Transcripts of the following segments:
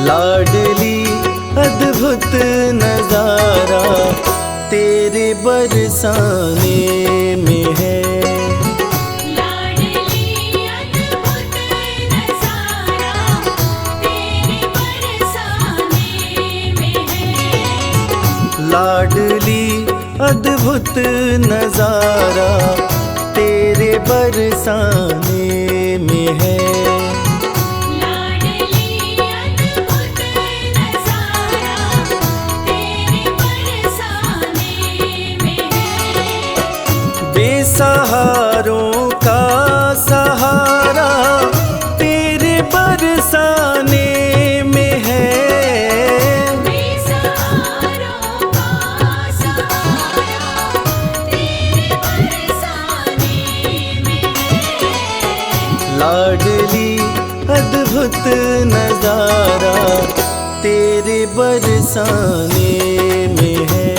लाडली अद्भुत नजारा तेरे बरसाने में है। लाडली अद्भुत नजारा तेरे बरसाने में है। लाडली अद्भुत नजारा तेरे बरसाने में है। बेसहारों का सहारा तेरे बरसाने में है। बेसहारों का सहारा तेरे बरसाने में है। लाडली अद्भुत नजारा तेरे बरसाने में है।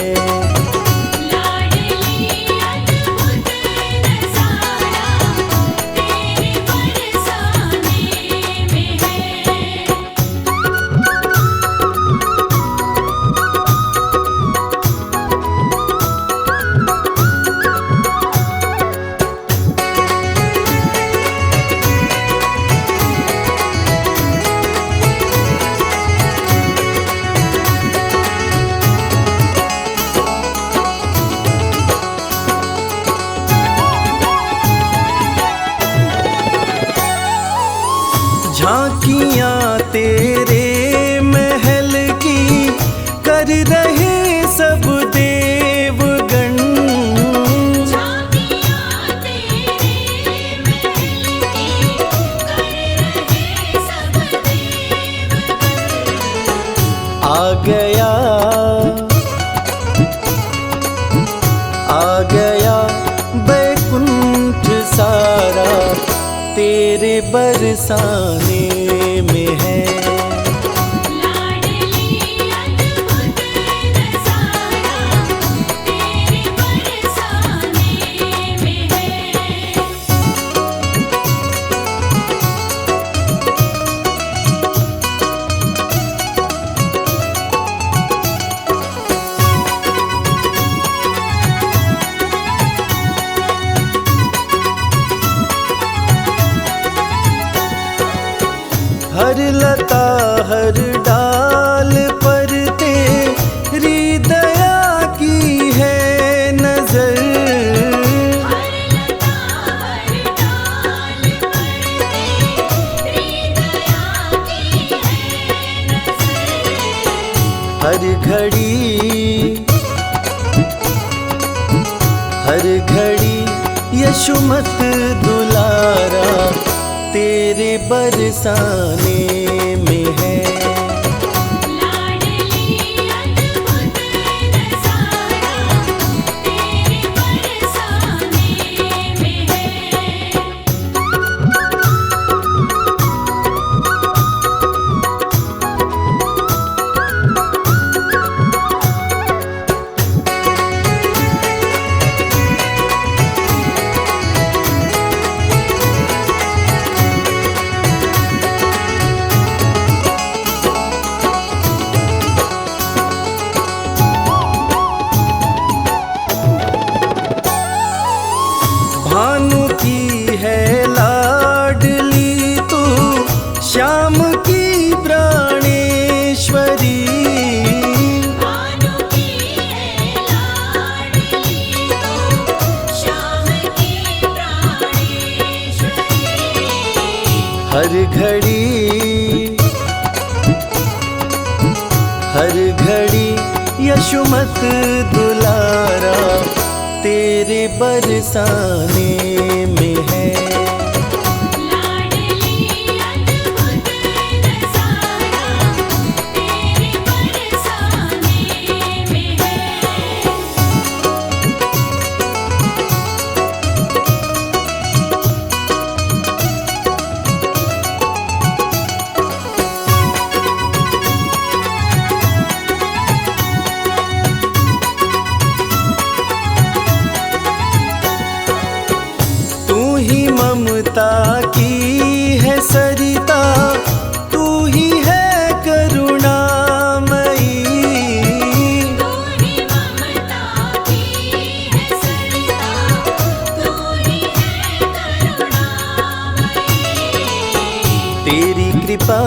झांकियां तेरे महल की कर रहे सब देवगण। झांकियां तेरे महल की कर रहे सब देवगण। आ गया बैकुंठ सारा तेरे बरसाने में है। लाडली अद्भुत नजारा तेरे बरसाने में है। हर लता हर डाल पर तेरी दया की है नजर। हर लता हर डाल पर तेरी दया की है नजर। हर घड़ी यशुमत दुलारा तेरे बरसाने में है। लाडली अद्भुत नजारा तेरे बरसाने में है। भानु की है लाडली तू श्याम की प्राणेश्वरी। भानु की है लाडली तू श्याम की प्राणेश्वरी। हर घड़ी यशुमत दुलारा तेरे बरसाने में है। लाडली अद्भुत नजारा तेरे बरसाने में है। ममता की है सरिता तू ही है करुणा कृपा,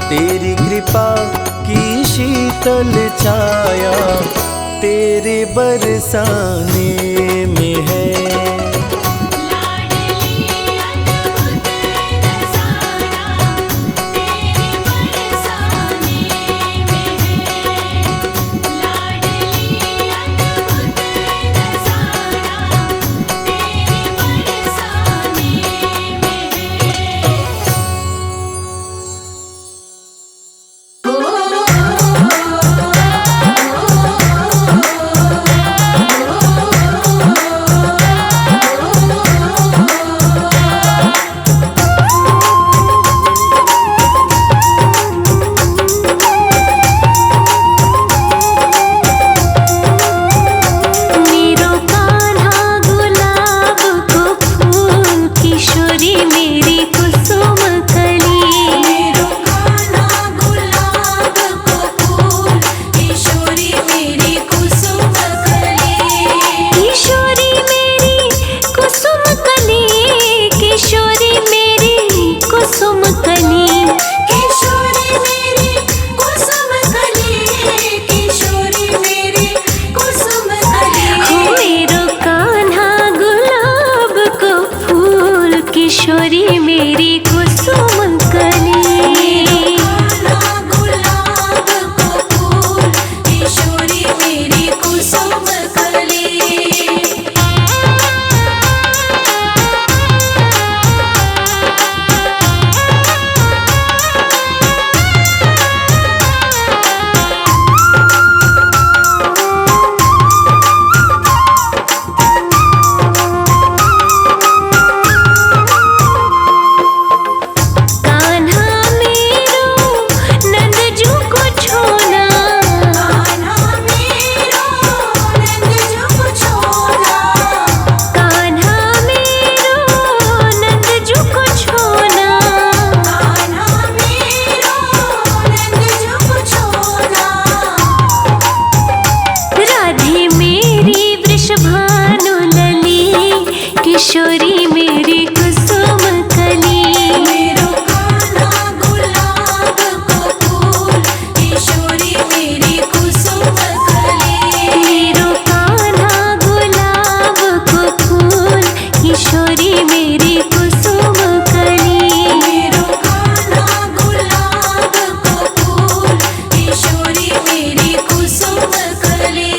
तेरी कृपा की शीतल छाया तेरे बरसाने में है। लाडली अद्भुत नज़ारा तेरे बरसाने में है। लाडली अद्भुत नज़ारा तेरे बरसाने में मेरो कान्हा गुलाब को फूल किशोरी मेरी कुसुम कली। मेरो कान्हा गुलाब को फूल किशोरी मेरी कुसुम कली। किशोरी मेरी कुसुम कली, किशोरी मेरी कुसुम कली। किशोरी मेरी कुसुम कली, किशोरी मेरी कुसुम कली। हो मेरो कान्हा गुलाब को फूल किशोरी मेरी कुसुम कली। कान्हा गुलाब को फूल किशोरी मेरी कुसुम कली। कान्हा मेरो नंदजू को छोना। कान्हा मेरो नंदजू को छोना। कान्हा मेरो नंदजू को छोना। कान्हा मेरो नंदजू को छोना। राधे मेरी वृषभानु लली, किशोरी मेरी कुसुम कली। मेरो कान्हा गुलाब को फूल किशोरी मेरी कुसुम कली। मेरो कान्हा गुलाब को फूल किशोरी मेरी कुसुम कली। मेरो कान्हा गुलाब को फूल किशोरी मेरी कुसुम कली।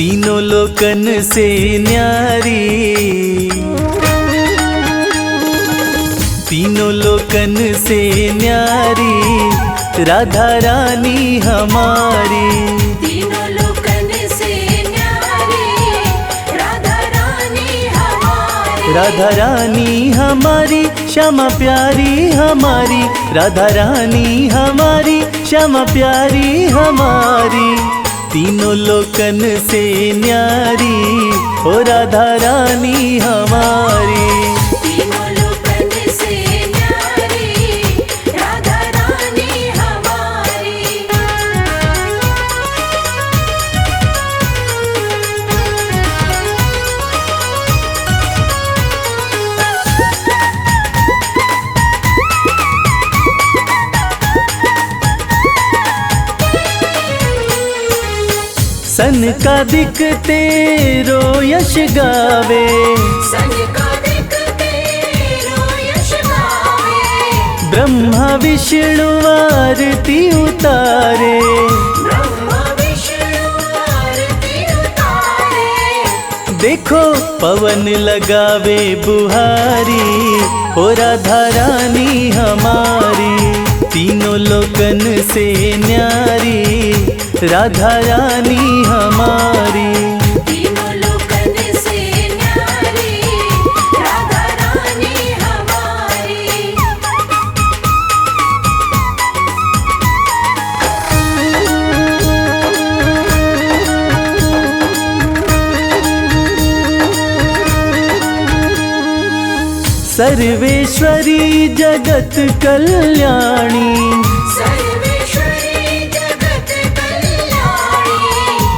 तीनों लोकन से न्यारी, तीनों लोकन से न्यारी राधा रानी हमारी। तीनों लोकन से न्यारी राधा रानी हमारी। राधा रानी हमारी श्यामा प्यारी हमारी, राधा रानी हमारी श्यामा प्यारी हमारी। तीनों लोकन से न्यारी ओ राधा रानी हमारी। तीनों लोकन से न्यारी राधा रानी हमारी। सन का दिखते रो यश गावे, सन का दिखते रो यश गावे। ब्रह्मा विष्णु आरती उतारे, ब्रह्मा विष्णु आरती उतारे। देखो पवन लगावे बुहारी ओ राधा रानी हमारी। तीनों लोकन से न्यारी राधा रानी हमारी। तीनों लोकन से न्यारी राधा रानी हमारी। सर्वेश्वरी जगत कल्याणी, सर्वेश्वरी जगत कल्याणी।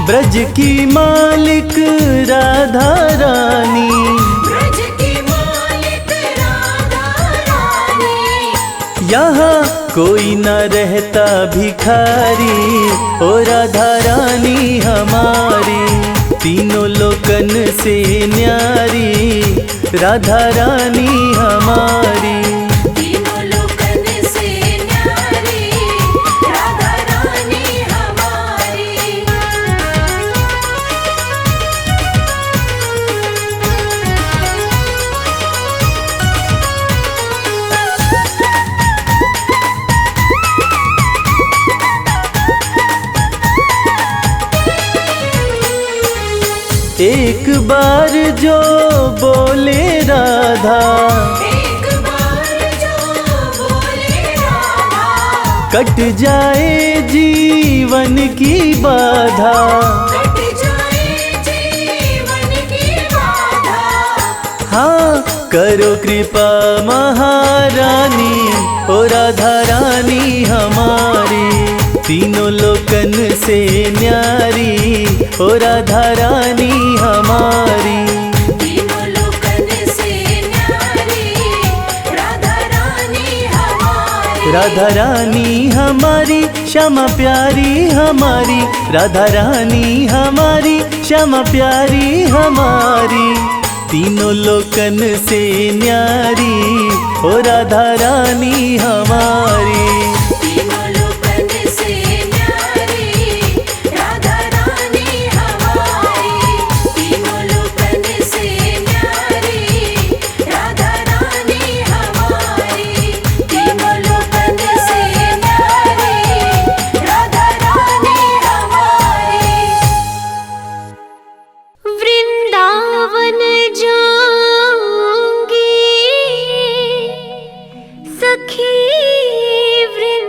ब्रज की मालिक राधा रानी। ब्रज की मालिक राधा रानी। यहाँ कोई न रहता भिखारी ओ राधा रानी हमारी। तीनों लोकन से न्यारी राधा रानी हमारी। तीनों लोकन से न्यारी राधा रानी हमारी। एक बार जो बोले राधा, एक बार जो बोले राधा। कट जाए जीवन की बाधा। कट जाए जीवन की बाधा। हाँ करो कृपा महारानी ओ राधा रानी हमारी। तीनों लोकन से न्यारी ओ राधा रानी हमारी। तीनों लोकन से न्यारी राधा रानी हमारी। राधा रानी हमारी श्यामा प्यारी हमारी, राधा रानी हमारी श्यामा प्यारी हमारी। तीनों लोकन से न्यारी ओ राधा रानी हमारी। तीनों लोकन से न्यारी राधा रानी हमारी। तीनों लोकन से न्यारी राधा रानी हमारी। तीनों लोकन से न्यारी राधा रानी हमारी। वृंदावन जाऊंगी सखी वृंदावन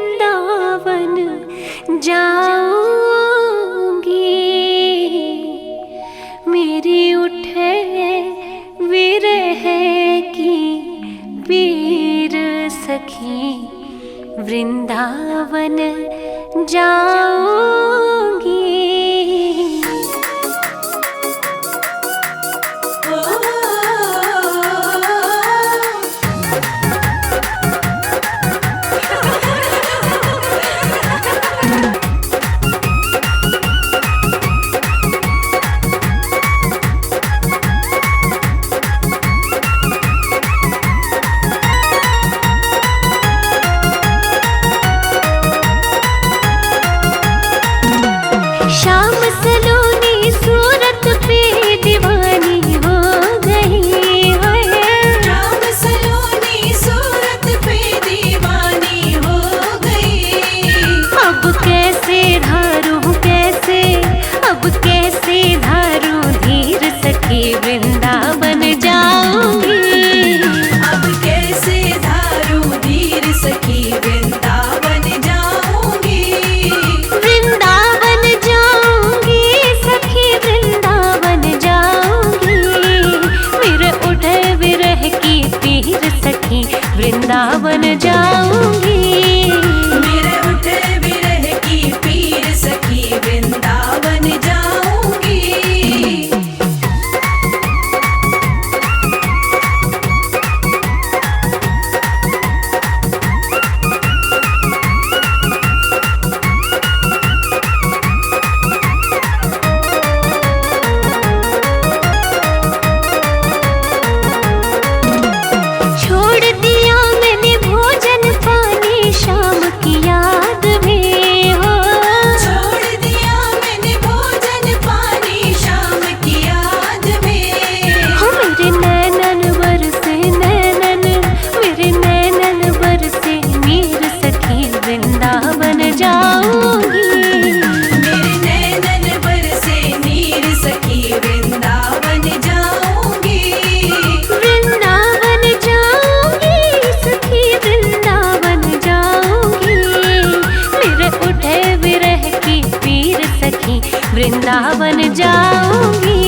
वृंदावन जाऊंगी।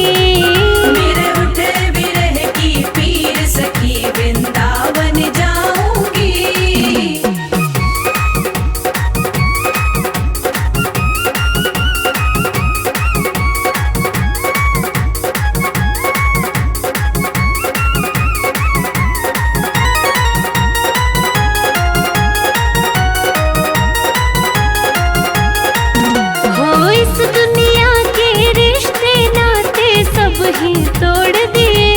मेरे उठे विरह की पीर सखी वृंदावन जाऊंगी। हो इस दुनिया के रिश्ते नाते सब ही तोड़ दिए।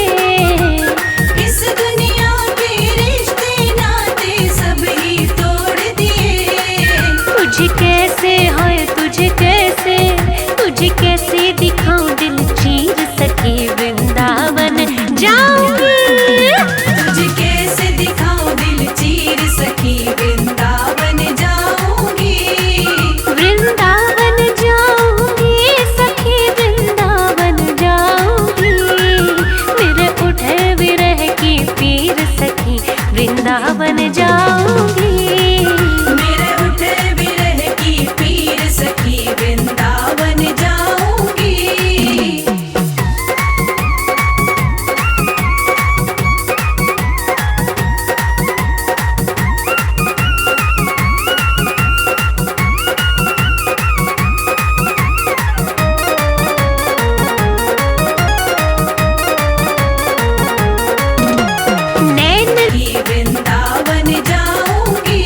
इस दुनिया के रिश्ते नाते सब ही तोड़ दिए। तुझे कैसे है तुझे कैसे दिखाऊं दिल चीर सके वृंदावन जाऊंगी। तुझे कैसे दिखाऊं दिल चीर सखी वृंदावन जाऊंगी। वृंदावन जाऊंगी सखी वृंदावन जाऊंगी। मेरे उठे विरह की पीर सखी वृंदावन जाऊंगी। मेरे उठे विरह की पीर सखी वृंदावन जाऊंगी। नैन वृंदावन जाऊंगी।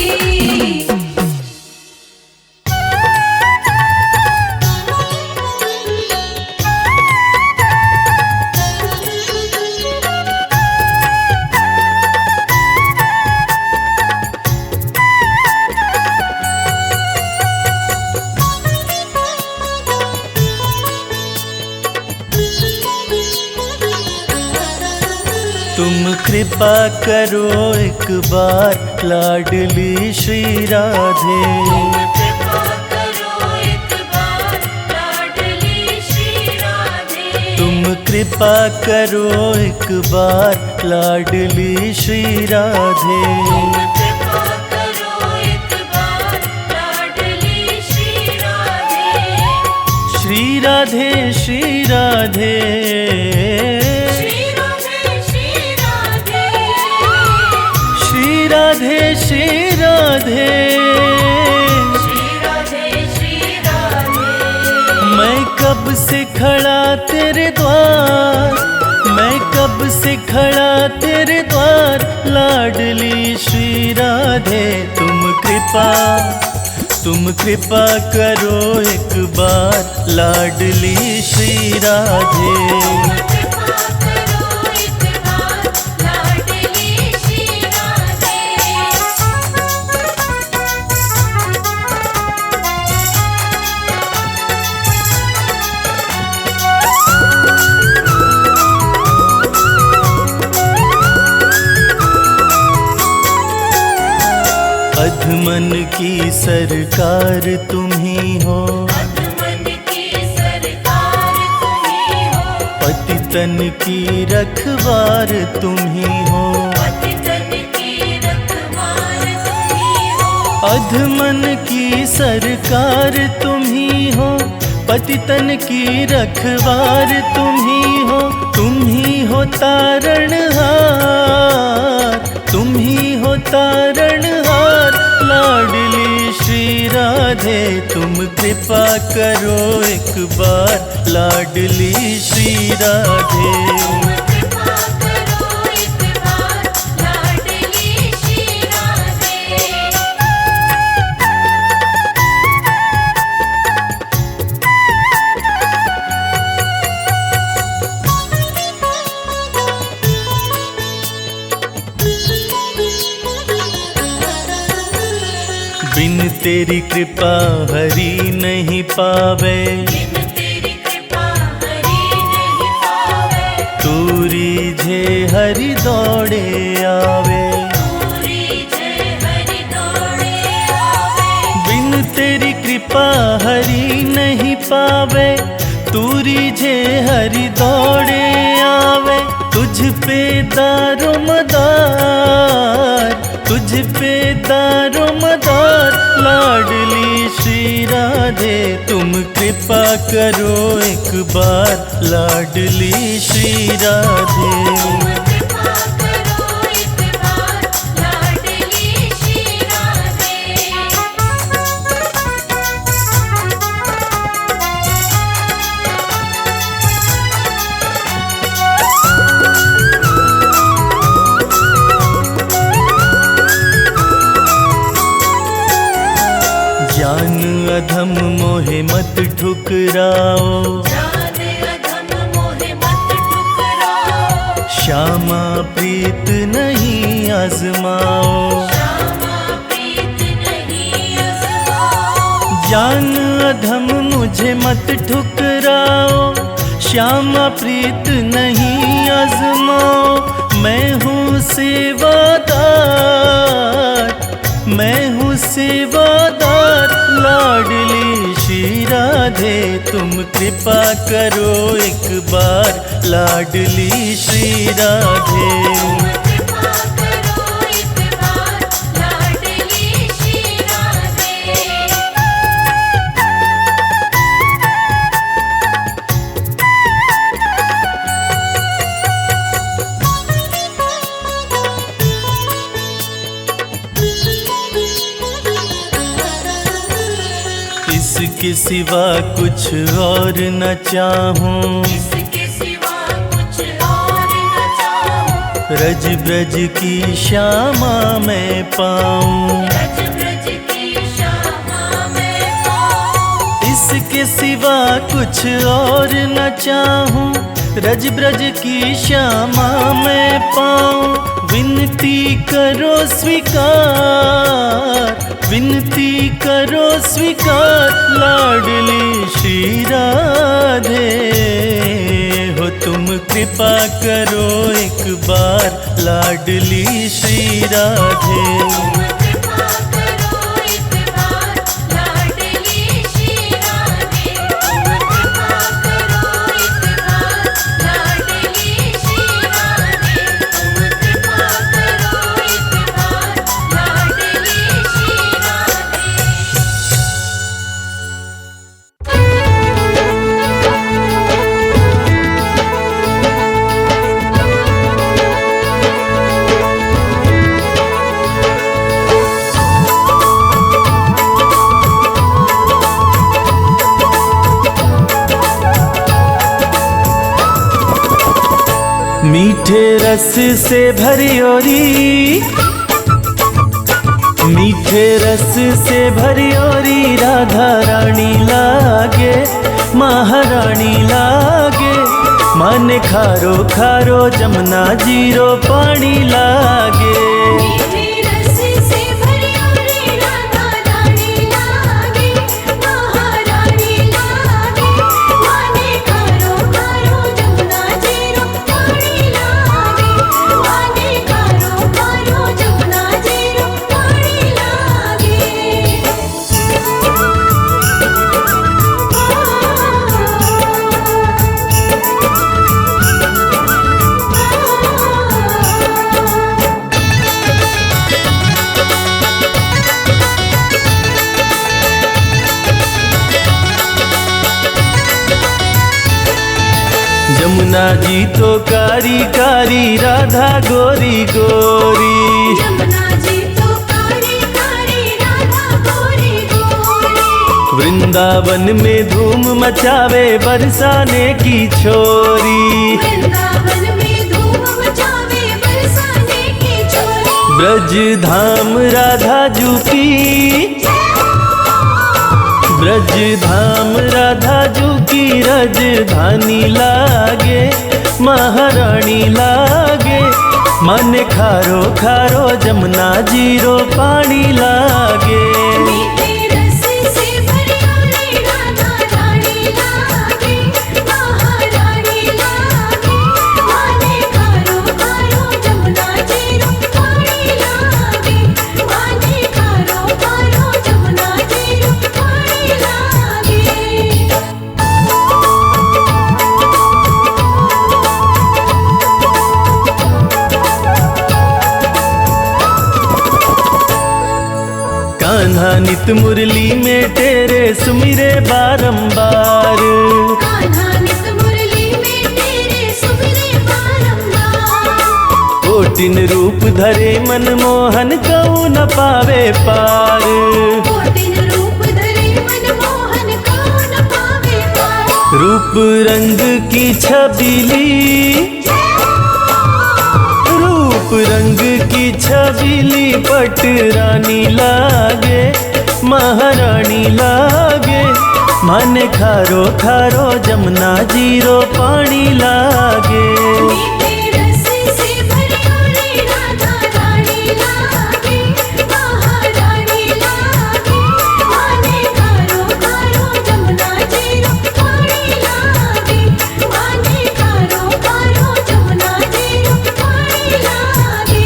तुम कृपा करो एक बार लाडली श्री राधे। कृपा करो एक बार लाडली श्री राधे। तुम कृपा करो एक बार लाडली श्री राधे। कृपा करो एक बार लाडली श्री राधे। श्री राधे श्री राधे श्री राधे श्री राधे। श्री राधे श्री राधे। मैं कब से खड़ा तेरे द्वार, मैं कब से खड़ा तेरे द्वार लाडली श्री राधे। तुम कृपा करो एक बार लाडली श्री राधे। कृपा करो एक बार लाडली श्री राधे। अधमन की सरकार तुम ही हो, अधमन की सरकार तुम ही हो। पतितन की रखवार तुम ही हो। पतितन की रखवार तुम ही हो। अधमन की सरकार तुम ही हो, पतितन की रखवार तुम ही हो तारणहार, तुम ही हो तारणहार लाडली श्री राधे। तुम कृपा करो एक बार लाडली श्री राधे। कृपा करो एक बार लाडली श्री राधे। बिन तेरी कृपा हरि नहीं पावे, बिन तेरी कृपा हरि नहीं पावे। तूरी झे हरि दौड़े आवे। पूरी जय हरि दौड़े आवे। बिन तेरी कृपा हरि नहीं पावे, तूरी झे हरि दौड़े आवे। तुझ पे दारो मदार, तुझ पे दारो मदार लाडली श्री राधे, तुम कृपा करो एक बार लाडली श्री राधे। कृपा करो एक बार लाडली श्री राधे। ज्ञान अधम मोहे मत ठुकराओ, ज्ञान अधम मोहे मत ठुकराओ, श्यामा प्रीत नहीं आजमाओ। श्यामा प्रीत नहीं आजमाओ। ज्ञान अधम मुझे मत ठुकराओ, श्यामा प्रीत नहीं आजमाओ। मैं हूँ सेवादार, मैं हूँ सेवादार लाडली श्री राधे, तुम कृपा करो एक बार लाडली श्री राधे। कृपा करो एक बार लाडली श्री राधे। इसके सिवा कुछ और न चाहूं, इसके सिवा कुछ और न चाहूं, रज ब्रज की श्यामा मैं पाऊं। रज ब्रज की श्यामा मैं पाऊं। इसके सिवा कुछ और न चाहूं, रज ब्रज की श्यामा मैं पाऊं। विनती करो स्वीकार, विनती करो स्वीकार लाडली श्री राधे, हो तुम कृपा करो एक बार लाडली श्री राधे। कृपा करो एक बार लाडली श्री राधे। कृपा करो एक बार लाडली श्री राधे। कृपा करो एक बार लाडली श्री राधे। मीठे रस से भरी ओरी, मीठे रस से भरी ओरी राधा रानी लागे, महारानी लागे। माने खारो खारो जमुना जीरो पानी लागे। मीठे रस से भरी ओरी राधा रानी लागे, महारानी लागे। माने खारो खारो जमुना जीरो पानी लागे। माने खारो खारो जमुना जीरो पानी लागे। जमुना जी तो कारी कारी राधा गोरी गोरी। जमुना जी तो कारी कारी राधा गोरी गोरी। वृंदावन में धूम मचावे बरसाने की छोरी। वृंदावन में धूम मचावे बरसाने की छोरी। ब्रज धाम राधा जू की, ब्रज धाम राधा जू की राजधानी लागे, महारानी लागे। मन खारो खारो जमुना जीरो पानी लागे। मीठे रस से भरी ओरी राधा रानी लागे, महारानी लागे। माने खारो खारो जमुना जीरो पानी लागे। माने खारो खारो जमुना जीरो पानी लागे। नित मुरली में तेरे सुमिरे बारंबार। कान्हा नित मुरली में तेरे सुमिरे बारंबार। कोटिन रूप धरे मनमोहन कऊ न पावे पार। कोटिन रूप धरे मनमोहन कऊ न पावे पार। रूप रंग की छबीली, रूप रंग की छबीली पट रानी लागे, महारानी लागे। माने खारो खारो जमुना जीरो पानी लागे। मीठे रस से भरियोरी राधा रानी लागे, महारानी लागे। माने खारो खारो जमुना जीरो पानी लागे। माने खारो खारो जमुना जीरो पानी लागे।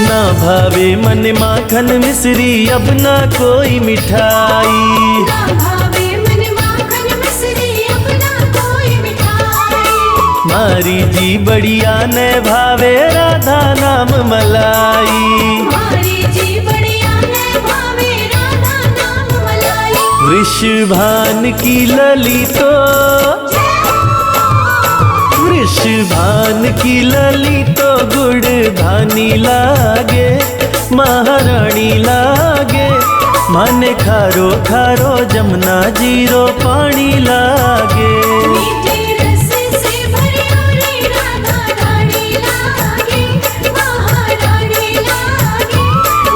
ना भावे मन माखन मिश्री अब ना कोई मिठाई। ना भावे मन माखन मिश्री अब ना कोई मिठाई। मारी जी बढ़िया न भावे राधा नाम मलाई। हमारी जी बढ़िया है भावे राधा नाम मलाई। वृषभान की लली तो, वृषभान की लली तो गुड़ धानी लागे, महारानी लागे। माने खारो खारो जमुना जीरो पानी लागे। मीठे रस से भरियोरी राधा रानी लागे, महारानी लागे।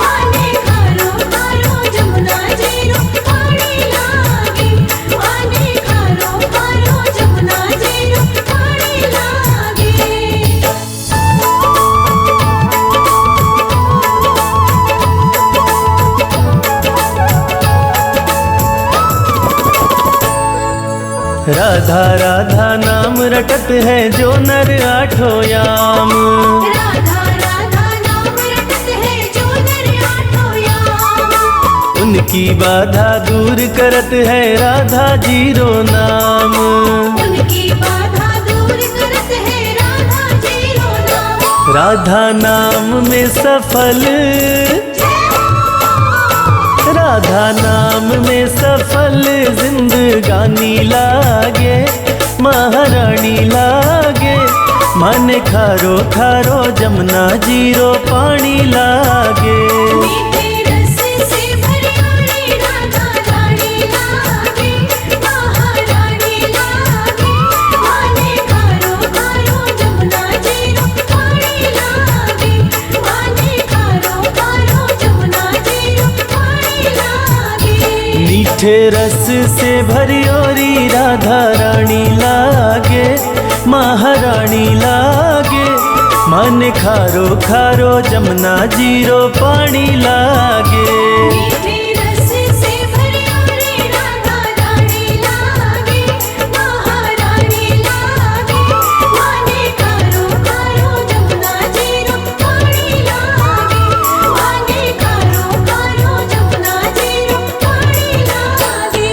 माने खारो खारो जमुना जीरो पानी लागे। माने खारो खारो जमुना जीरो पानी लागे। राधा राधा नाम रटत है जो नर आठों याम। राधा राधा नाम रटत है जो नर आठों याम। उनकी बाधा दूर करत है राधा जीरो नाम। उनकी बाधा दूर करत है राधा जीरो नाम। राधा नाम में सफल, राधा नाम में सफल जिंदगानी लागे, महारानी लागे। माने खारो खारो जमुना जीरो पानी लागे। मीठे रस से भरियोरी राधा रानी लागे, महारानी लागे। माने खारो खारो जमुना जीरो पानी लागे। माने खारो खारो जमुना जीरो पानी लागे। मीठे रस से भरियोरी राधा रानी लागे, महारानी लागे। माने खारो खारो जमुना जीरो पानी लागे। मीठे रस से भरियोरी राधा रानी लागे, महारानी लागे। माने खारो खारो जमुना जीरो पानी लागे। माने खारो खारो जमुना जीरो पानी लागे।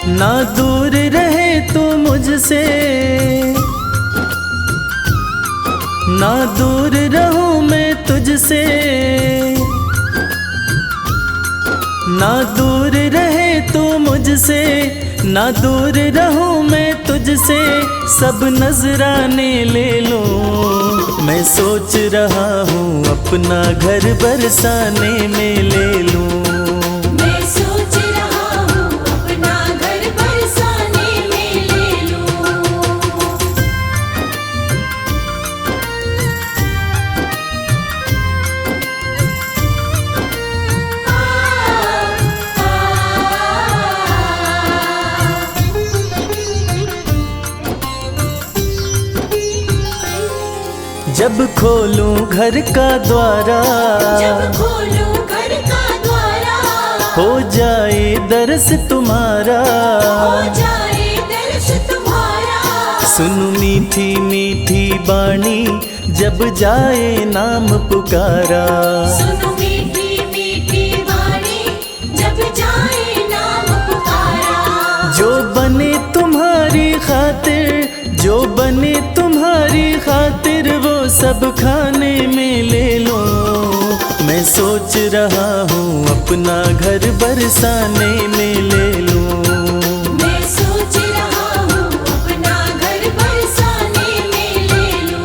ना दूर रहे तू मुझसे, ना दूर रहूं मैं तुझसे। ना दूर रहे तू मुझसे, ना दूर रहूं मैं तुझसे। सब नजराने ले लो, मैं सोच रहा हूँ अपना घर बरसाने में ले लूं। मैं सोच रहा जब खोलूं घर का द्वारा, जब खोलूं घर का द्वारा, हो जाए दर्श तुम्हारा, हो जाए दर्श तुम्हारा। सुनो मीठी मीठी बाणी जब जाए नाम पुकारा, सुनो मीठी मीठी वाणी जब जाए नाम पुकारा। जो बने तुम्हारी खातिर, जो बने तुम्हारी खातिर वो सब खाने में ले लो। मैं सोच रहा हूँ अपना घर बरसाने में ले लूं। मैं सोच रहा हूँ अपना घर बरसाने में ले लूं।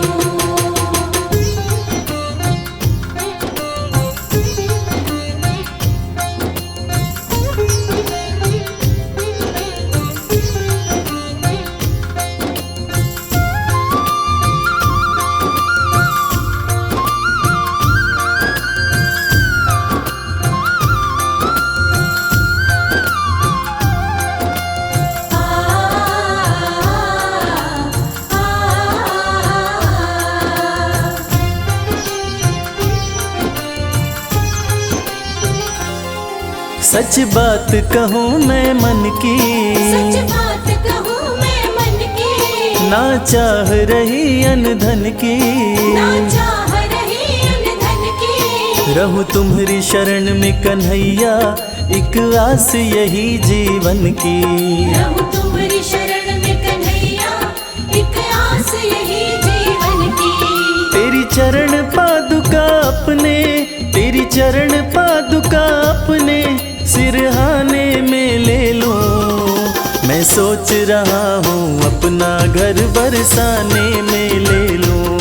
सच बात कहूँ मैं मन की, सच बात कहूँ मैं मन की, ना चाह रही अन धन की, ना चाह रही अन धन की। रहूं तुम्हारी शरण में कन्हैया, एक आस यही जीवन की। रहूं तुम्हारी शरण में कन्हैया, एक आस यही जीवन की। तेरी चरण पादुका अपने, तेरी चरण पादुका अपने सिरहाने में ले लूं। मैं सोच रहा हूँ अपना घर बरसाने में ले लूं।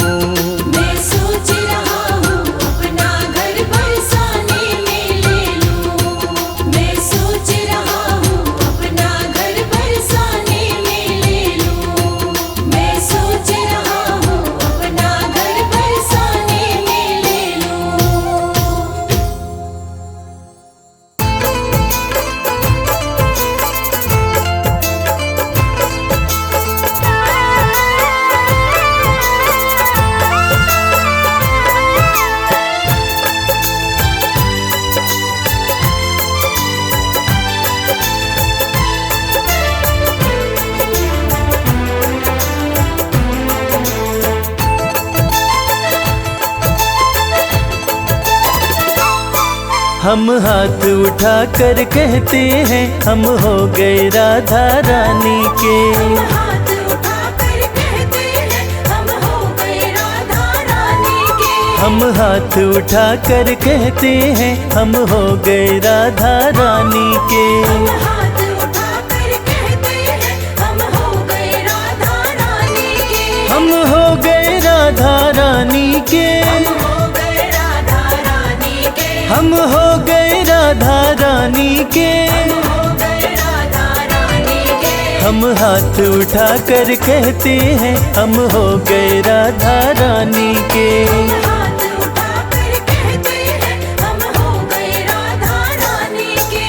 मैं सोच रहा हूँ अपना घर बरसाने में ले लूं। मैं सोच रहा हूँ अपना घर बरसाने में ले लूं। मैं सोच रहा हूँ अपना घर बरसाने में ले लूं। हम हाथ उठा कर कहते हैं हम हो गए राधा रानी के। हम हाथ उठा कर कहते हैं हम हो गए राधा रानी के। हम हाथ उठा कर कहते हैं हम हो गए राधा रानी के। हम हाथ उठा कर कहते हैं हम हो गए राधा रानी के। हम हो गए राधा रानी के। हम हो गए राधा रानी के। हम हो गए राधा रानी के। हम हो गए राधा रानी के। हम हाथ उठा कर कहते हैं हम हो गए राधा रानी के। हम हाथ उठा कर कहते हैं हम हो गए राधा रानी के।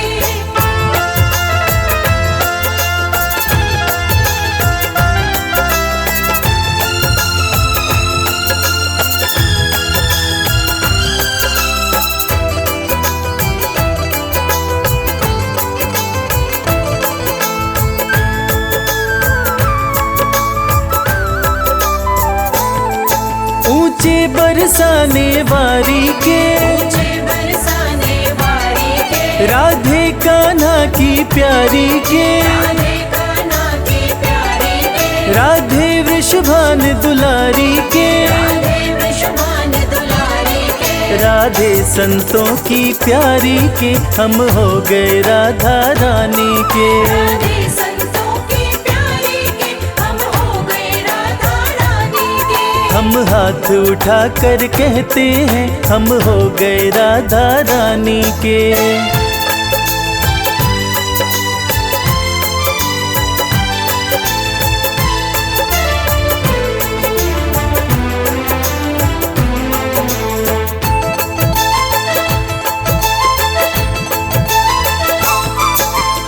ऊंचे बरसाने वारी के, ऊंचे बरसाने वारी के। राधे कान्हा की प्यारी के। राधे कान्हा की प्यारी के। राधे वृषभान दुलारी के। राधे वृषभान दुलारी के। राधे संतों की प्यारी के। हम हो गए राधा रानी के। राधे संतों की प्यारी के। हम हो गए राधा रानी के। हम हाथ उठा कर कहते हैं हम हो गए राधा रानी के।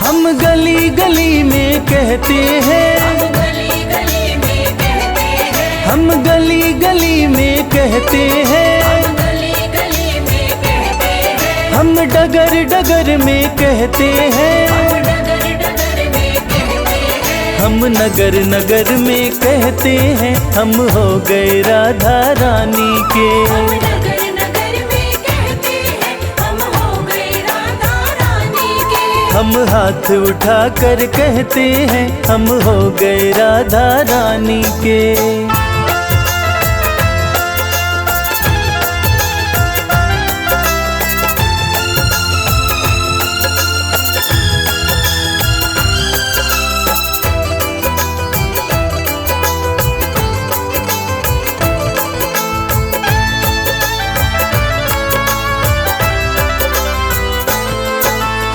हम गली गली में कहते हैं, हम गली गली में कहते हैं। हम गली गली में कहते हैं, हम गली गली में कहते हैं, हम डगर डगर में कहते हैं, हम डगर डगर में कहते हैं, हम नगर नगर में कहते हैं, हम हो गए राधा रानी के। हम नगर नगर में कहते हैं, हम हो गए राधा रानी के। हम हाथ उठा कर कहते हैं, हम हो गए राधा रानी के।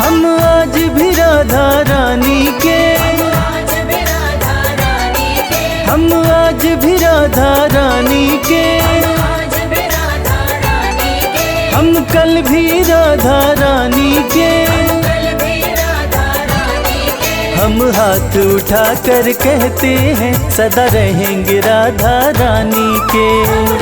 हम आज भी राधा रानी के, आज भी राधा रानी के, हम आज भी राधा रानी के, आज भी राधा रानी के, हम कल भी राधा रानी के। कल भी राधा रानी के। हम हाथ उठा कर कहते हैं, सदा रहेंगे राधा रानी के।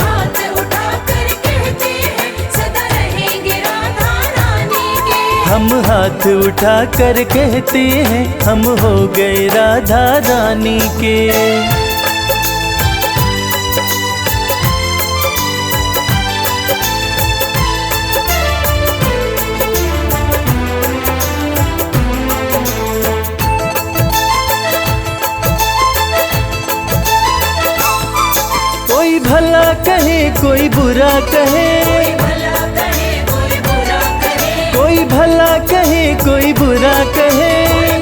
हाथ उठा कर कहते हैं, सदा रहेंगे राधा रानी के। हम हाथ उठा कर कहते हैं, हम हो गए राधा रानी के। कोई भला कहे कोई बुरा कहे, भला कहे कोई बुरा कहे, कोई भला कहे कोई बुरा कहे,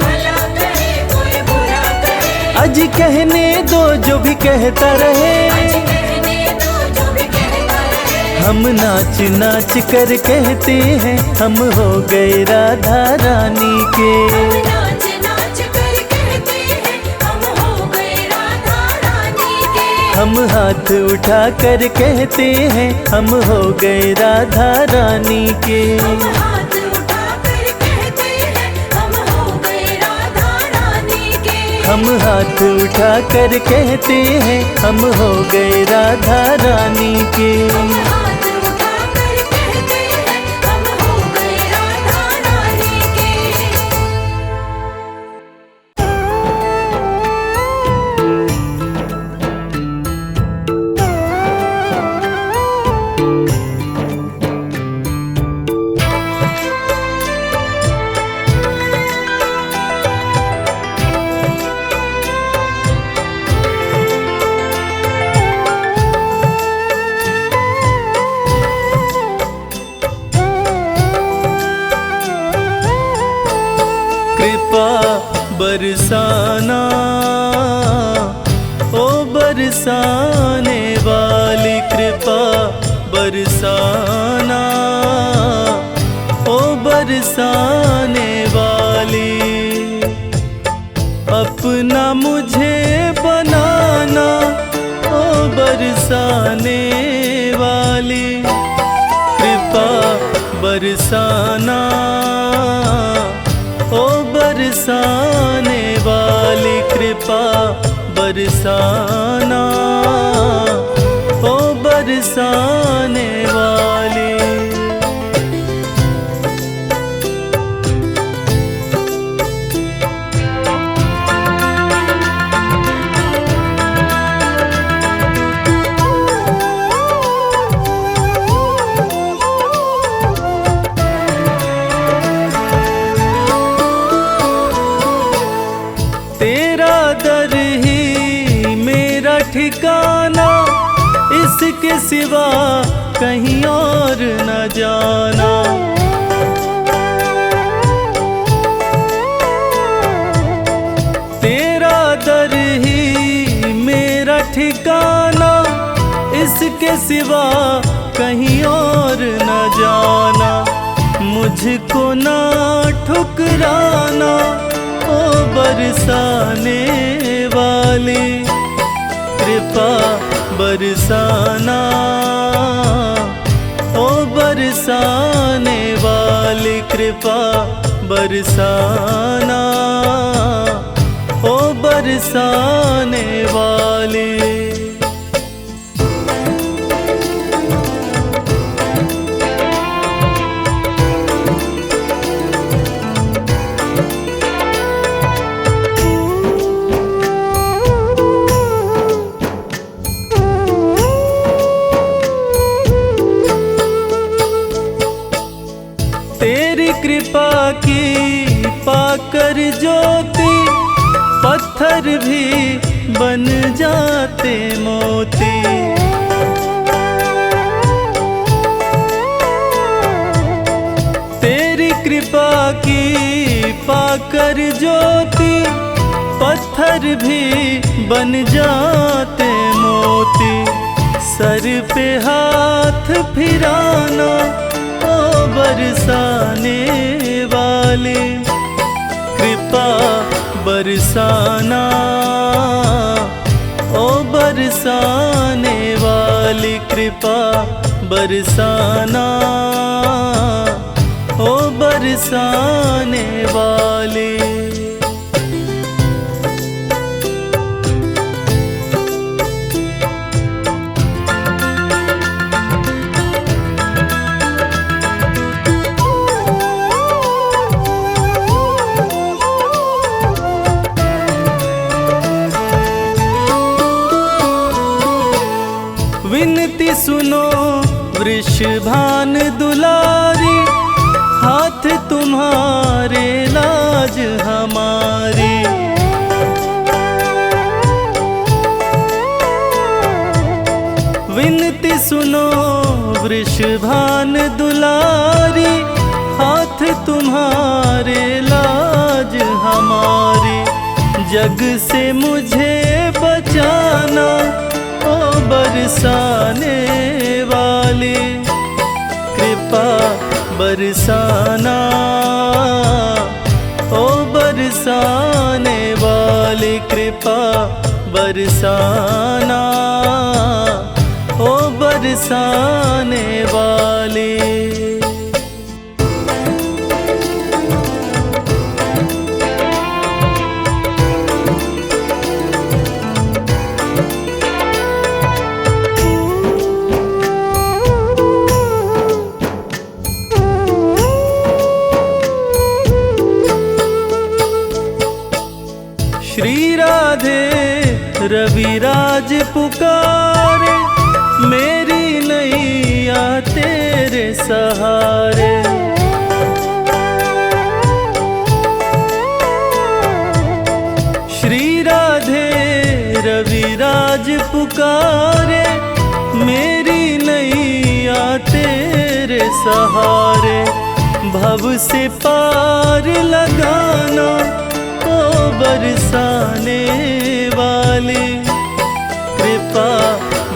भला कहे कोई बुरा कहे। आज कहने दो जो भी कहता रहे। आज कहने दो जो भी कहता रहे। हम नाच नाच कर कहते हैं, हम हो गए राधा रानी के। हम नाच नाच कर कहते हैं, हम हो गए राधा रानी के। हम हाथ उठा कर कहते हैं, हम हो गए राधा रानी के। हम हाथ उठा कर कहते हैं, हम हो गए राधा रानी के। हम हाथ उठा कर कहते हैं, हम हो गए राधा रानी के। हम हाथ उठा कर कहते हैं, हम हो गए राधा रानी के। कृपा बरसाना ओ बरसाने वाली, कृपा बरसाना ओ बरसाने वाली। अपना मुझे बनाना ओ बरसाने वाली, कृपा बरसाना ओ बरसाने वाली, कृपा बरसाना ओ बरसाने वाली। तेरा दर ही मेरा ठिकाना, इसके सिवा कहीं और न जाना। तेरा दर ही मेरा ठिकाना, इसके सिवा कहीं और न जाना। मुझको ना ठुकराना ओ बरसाने वाली, कृपा बरसाना ओ बरसाने वाली, कृपा बरसाना ओ बरसाने वाली। पत्थर भी बन जाते मोती। तेरी कृपा की पाकर ज्योति, पत्थर भी बन जाते मोती। सर पे हाथ फिराना ओ बरसाने वाले, कृपा बरसाना ओ बरसाने वाली, कृपा बरसाना ओ बरसाने वाली। विनती सुनो वृषभान दुलारी, हाथ तुम्हारे लाज हमारी। विनती सुनो वृषभान दुलारी, हाथ तुम्हारे लाज हमारी। जग से मुझे बचाना ओ बरसाने वाली, कृपा बरसाना ओ बरसाने वाली, कृपा बरसाना ओ बरसाने वाली। श्री राधे रविराज पुकारे, मेरी नैया तेरे सहारे। श्री राधे रविराज पुकारे, मेरी नैया तेरे सहारे। भव से पार लगाना ओ बरसाने वाली, कृपा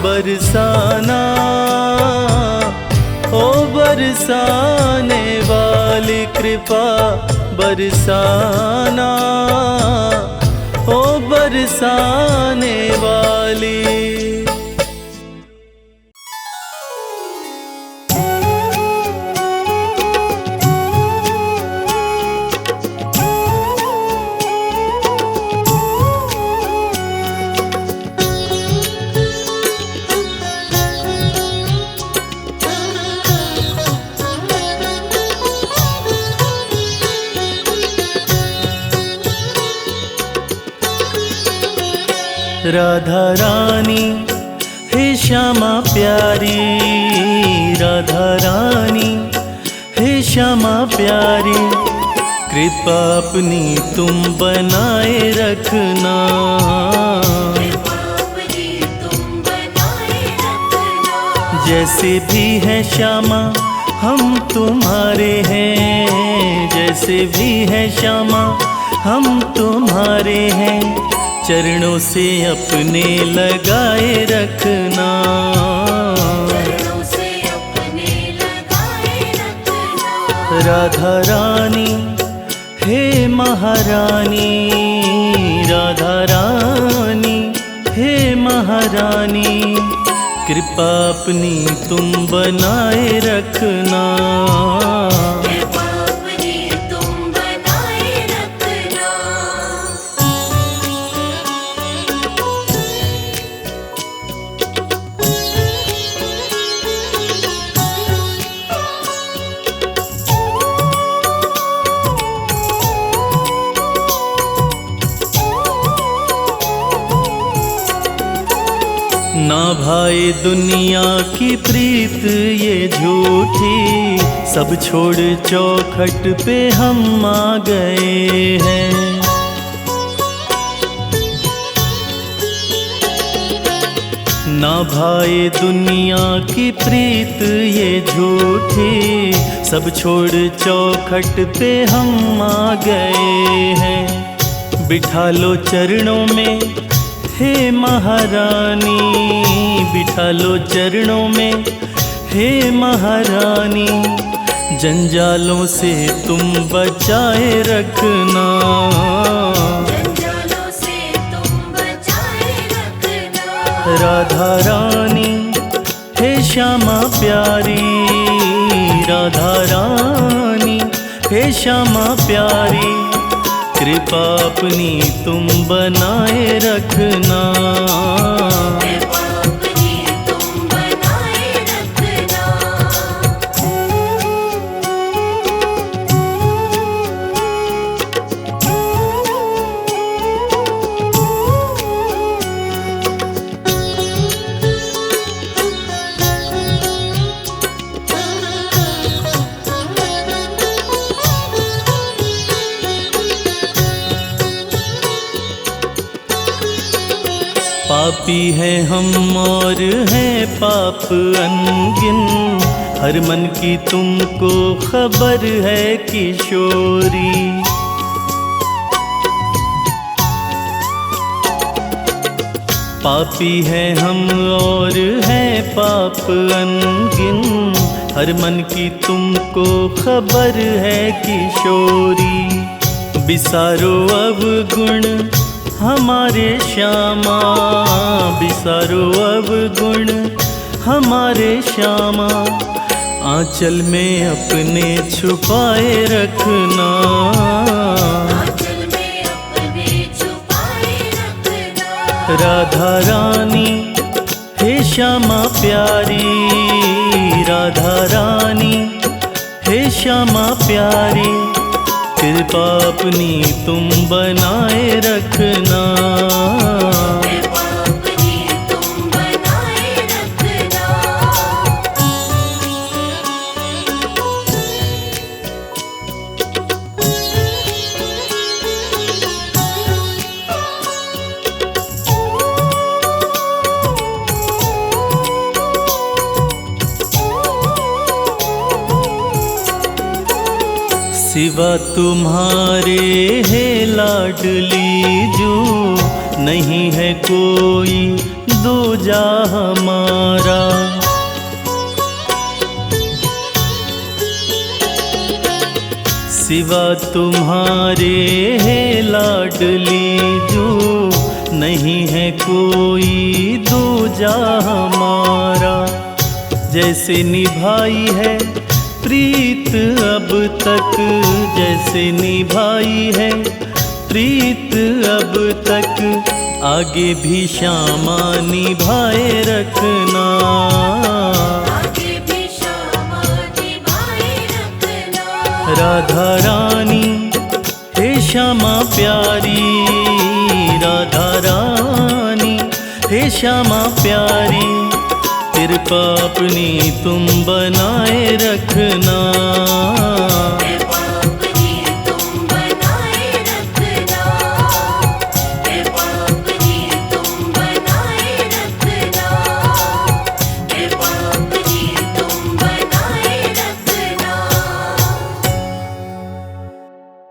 बरसाना ओ बरसाने वाली, कृपा बरसाना ओ बरसाने वाली। राधा रानी हे श्यामा प्यारी, राधा रानी हे श्यामा प्यारी। कृपा अपनी तुम बनाए रखना, जैसे भी है श्यामा हम तुम्हारे हैं, जैसे भी है श्यामा हम तुम्हारे हैं। चरणों से अपने लगाए रखना, चरणों से अपने लगाए रखना। राधा रानी हे महारानी, राधा रानी हे महारानी। कृपा अपनी तुम बनाए रखना, ना भाई दुनिया की प्रीत ये झूठी, सब छोड़ चौखट पे हम आ गए हैं। ना भाए दुनिया की प्रीत ये झूठी, सब छोड़ चौखट पे हम आ गए हैं। बिठा लो चरणों में हे महारानी, बिठा लो चरणों में हे महारानी, जंजालों से तुम बचाए रखना, जंजालों से तुम बचाए रखना। राधा रानी हे श्यामा प्यारी, राधा रानी हे श्यामा प्यारी, कृपा अपनी तुम बनाए रखना, कृपा अपनी तुम बनाए रखना। पापी है हम और हैं पाप अनगिन, हर मन की तुमको खबर है किशोरी। पापी है हम और हैं पाप अनगिन, हर मन की तुमको खबर है किशोरी। बिसारो अवगुण हमारे श्यामा, बिसारो अवगुण हमारे श्यामा, आंचल में अपने छुपाए रखना, आंचल में अपने छुपाए रखना। राधा रानी हे श्यामा प्यारी, राधा रानी हे श्यामा प्यारी, कृपा अपनी तुम बनाए रखना, कृपा अपनी तुम बनाए रखना। सिवा तुम्हारे है लाडली जो, नहीं है कोई दूजा हमारा। सिवा तुम्हारे है लाडली जो, नहीं है कोई दूजा हमारा। जैसे निभाई है प्रीत अब तक, जैसे निभाई है प्रीत अब तक, आगे भी श्यामा निभाए रखना, आगे भी श्यामा निभाए रखना। राधा रानी हे श्यामा प्यारी, राधा रानी हे श्यामा प्यारी, कृपा अपनी तुम बनाए रखना।